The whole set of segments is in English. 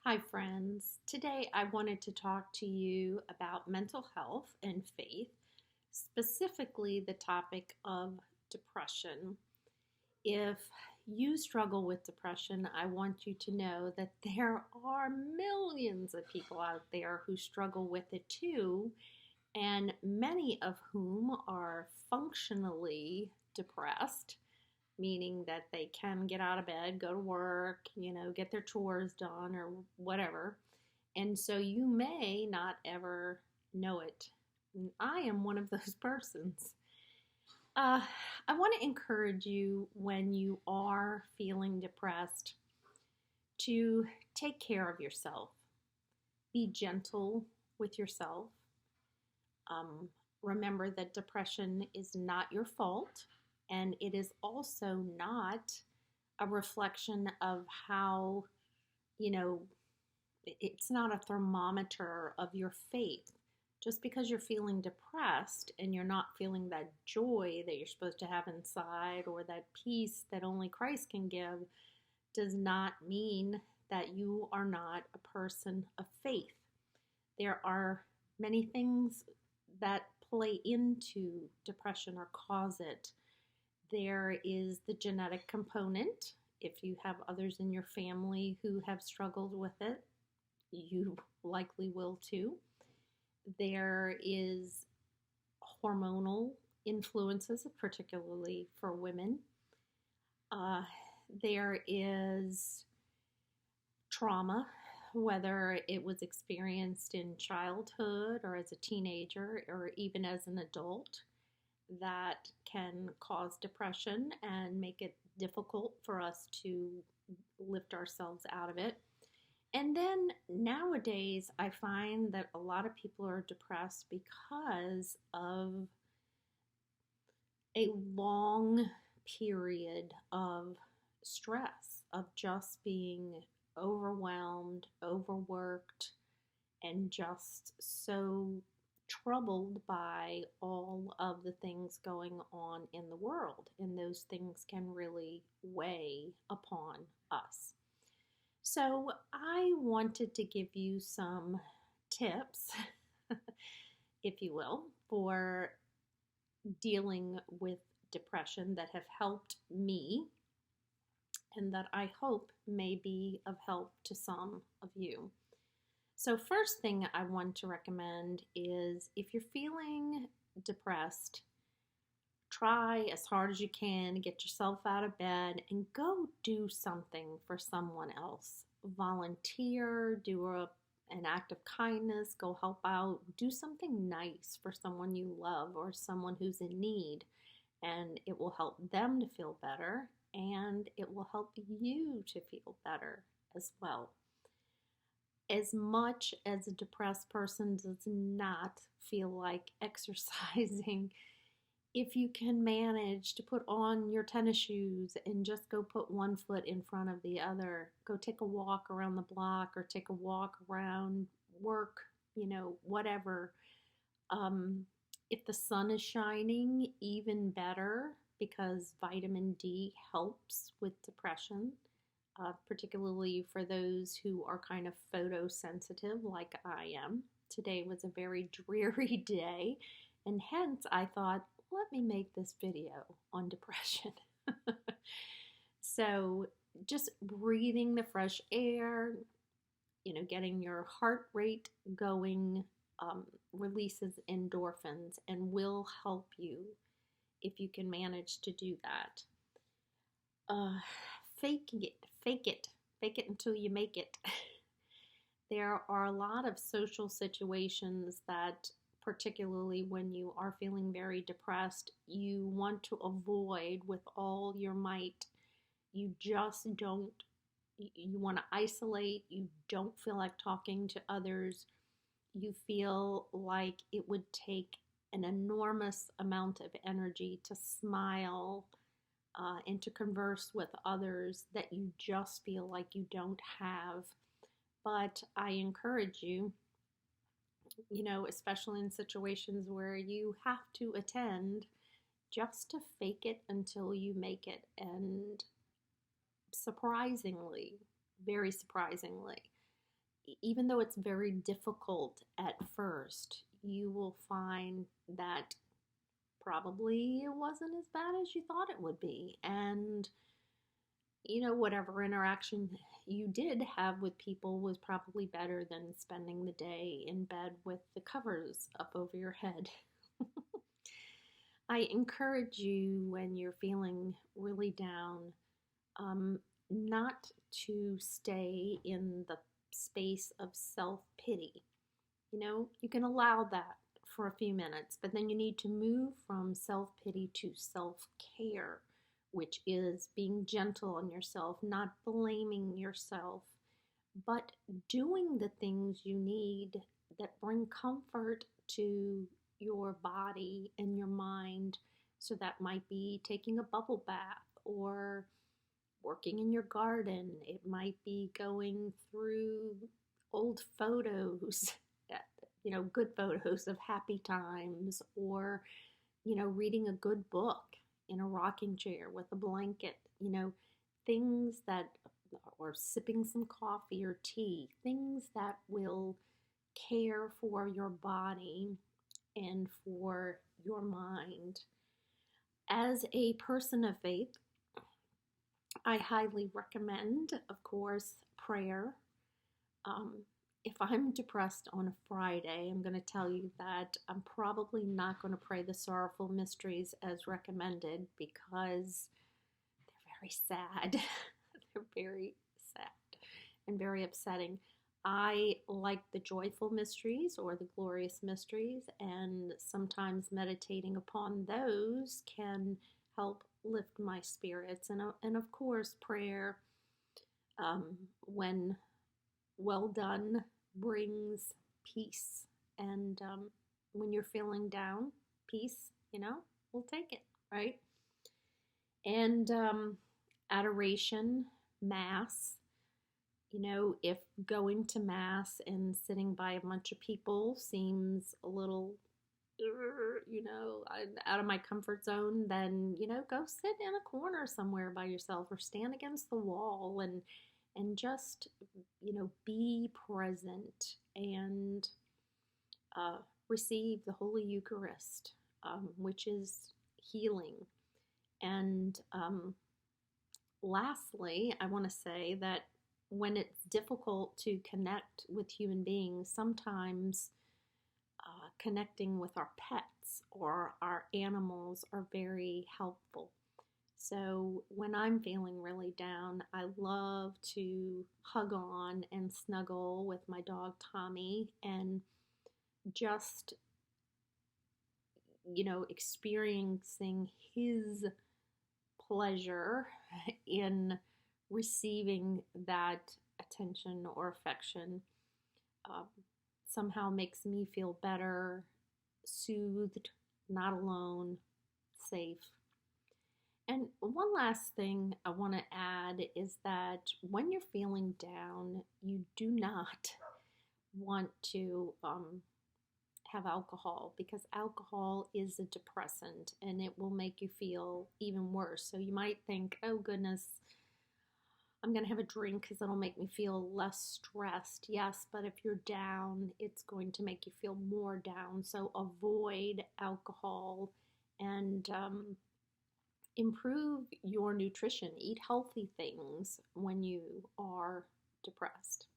Hi, friends. Today I wanted to talk to you about mental health and faith, specifically the topic of depression. If you struggle with depression, I want you to know that there are millions of people out there who struggle with it too, and many of whom are functionally depressed, meaning that they can get out of bed, go to work, get their chores done or whatever. And so you may not ever know it. And I am one of those persons. Uh, I want to encourage you when you are feeling depressed to take care of yourself. Be gentle with yourself. Um, Remember that depression is not your fault, and it is also not a reflection of how, you know, it's not a thermometer of your faith. Just because you're feeling depressed and you're not feeling that joy that you're supposed to have inside or that peace that only Christ can give does not mean that you are not a person of faith. There are many things that play into depression or cause it. There is the genetic component. If you have others in your family who have struggled with it, you likely will too. There is hormonal influences, particularly for women. Uh, there is trauma, whether it was experienced in childhood or as a teenager or even as an adult, that can cause depression and make it difficult for us to lift ourselves out of it. And then nowadays, I find that a lot of people are depressed because of a long period of stress, of just being overwhelmed, overworked, and just so troubled by all of the things going on in the world. And those things can really weigh upon us. So, I wanted to give you some tips, if you will, for dealing with depression that have helped me and that I hope may be of help to some of you. So, first thing I want to recommend is if you're feeling depressed, try as hard as you can to get yourself out of bed and go do something for someone else. Volunteer, an act of kindness, go help out, do something nice for someone you love or someone who's in need, and it will help them to feel better and it will help you to feel better as well. As much as a depressed person does not feel like exercising, if you can manage to put on your tennis shoes and just go put one foot in front of the other, go take a walk around the block or take a walk around work, whatever. If the sun is shining, even better, because vitamin D helps with depression, particularly for those who are kind of photosensitive like I am. Today was a very dreary day, and hence I thought, let me make this video on depression. So, just breathing the fresh air, getting your heart rate going, releases endorphins and will help you if you can manage to do that. Uh, fake it until you make it. There are a lot of social situations that, particularly when you are feeling very depressed, you want to avoid with all your might. You just don't, you want to isolate, you don't feel like talking to others, you feel like it would take an enormous amount of energy to smile and to converse with others that you just feel like you don't have. But I encourage you, especially in situations where you have to attend, just to fake it until you make it. And surprisingly, very surprisingly, even though it's very difficult at first, you will find that probably it wasn't as bad as you thought it would be. And, whatever interaction you did have with people was probably better than spending the day in bed with the covers up over your head. I encourage you when you're feeling really down, um, not to stay in the space of self pity. You can allow that for a few minutes, but then you need to move from self pity to self care, which is being gentle on yourself, not blaming yourself, but doing the things you need that bring comfort to your body and your mind. So that might be taking a bubble bath or working in your garden. It might be going through old photos, good photos of happy times, or, reading a good book in a rocking chair with a blanket, things that, or sipping some coffee or tea, things that will care for your body and for your mind. As a person of faith, I highly recommend, of course, prayer. Um, if I'm depressed on a Friday, I'm going to tell you that I'm probably not going to pray the sorrowful mysteries as recommended because they're very sad. They're very sad and very upsetting. I like the joyful mysteries or the glorious mysteries, and sometimes meditating upon those can help lift my spirits. And of course, prayer, when well done, brings peace. And when you're feeling down, peace, we'll take it, right? And adoration, Mass, if going to Mass and sitting by a bunch of people seems a little, out of my comfort zone, then, go sit in a corner somewhere by yourself or stand against the wall and just, be present and receive the Holy Eucharist, which is healing. And lastly, I want to say that when it's difficult to connect with human beings, sometimes connecting with our pets or our animals are very helpful. So when I'm feeling really down, I love to hug on and snuggle with my dog Tommy and just, experiencing his pleasure in receiving that attention or affection um, somehow makes me feel better, soothed, not alone, safe. And one last thing I want to add is that when you're feeling down, you do not want to have alcohol because alcohol is a depressant and it will make you feel even worse. So you might think, oh goodness, I'm going to have a drink because it'll make me feel less stressed. Yes, but if you're down, it's going to make you feel more down. So avoid alcohol and improve your nutrition. Eat healthy things when you are depressed.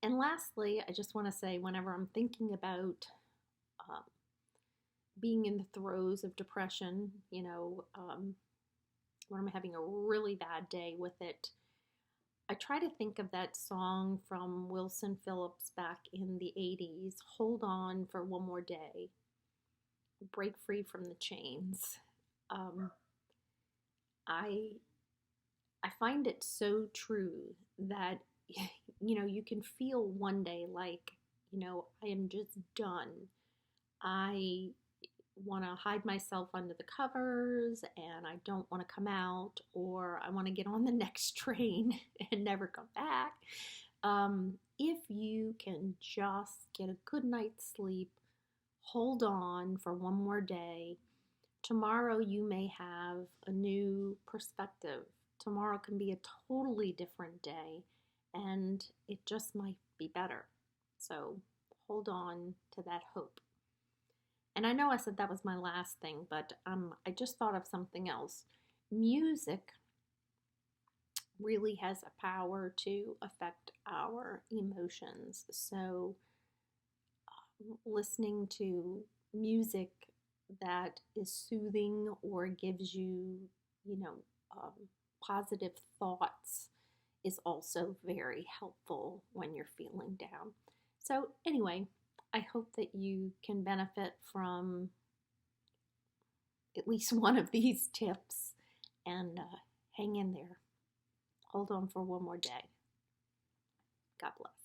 And lastly, I just want to say whenever I'm thinking about um, being in the throes of depression, when I'm having a really bad day with it, I try to think of that song from Wilson Phillips back in the 80s, Hold On for One More Day, Break Free from the Chains. I find it so true that you can feel one day like, I am just done. I want to hide myself under the covers and I don't want to come out, or I want to get on the next train and never come back. If you can just get a good night's sleep, hold on for one more day, tomorrow you may have a new perspective. Tomorrow can be a totally different day. and it just might be better. So hold on to that hope. And I know I said that was my last thing, but I just thought of something else. Music really has a power to affect our emotions. So, listening to music that is soothing or gives you, you know, um, positive thoughts is also very helpful when you're feeling down. So, anyway, I hope that you can benefit from at least one of these tips and hang in there. Hold on for one more day. God bless.